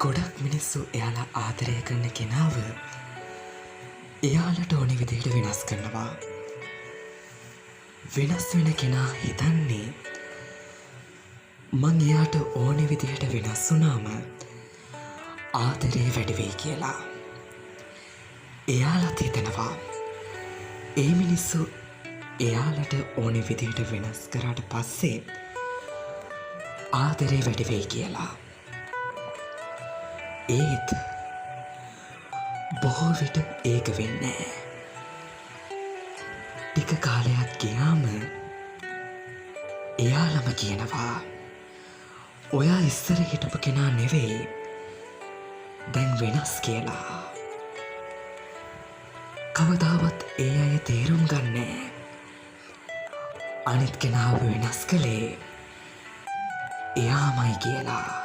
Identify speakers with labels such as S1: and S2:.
S1: ගොඩක් මිනිස්සු එයාලා ආදරය කරන කෙනාව එයාලට ඕනෙ විදිහට වෙනස් කරනවා. වෙනස් වෙන කෙනා හිතන්නේ මං එයාට ඕනෙ විදිහට වෙනස් වුණාම ආදරේ වැඩි වෙයි කියලා. එයාලත් හිතනවා ඒ මිනිස්සු එයාලට ඕනෙ විදිහට වෙනස් කරාට පස්සේ ආදරේ වැඩි වෙයි කියලා. ඒත් බොහෝ විට ඒක වෙන්නේ නැහැ. ටික කාලයක් ගියාම එයාලම කියනවා ඔයා ඉස්සර හිටපු කෙනා නෙවෙයි දැන් වෙනස් කියලා. කවදාවත් ඒ අය තේරුම් ගන්නෑ අනිත් කෙනාව වෙනස් කළේ එයාමයි කියලා.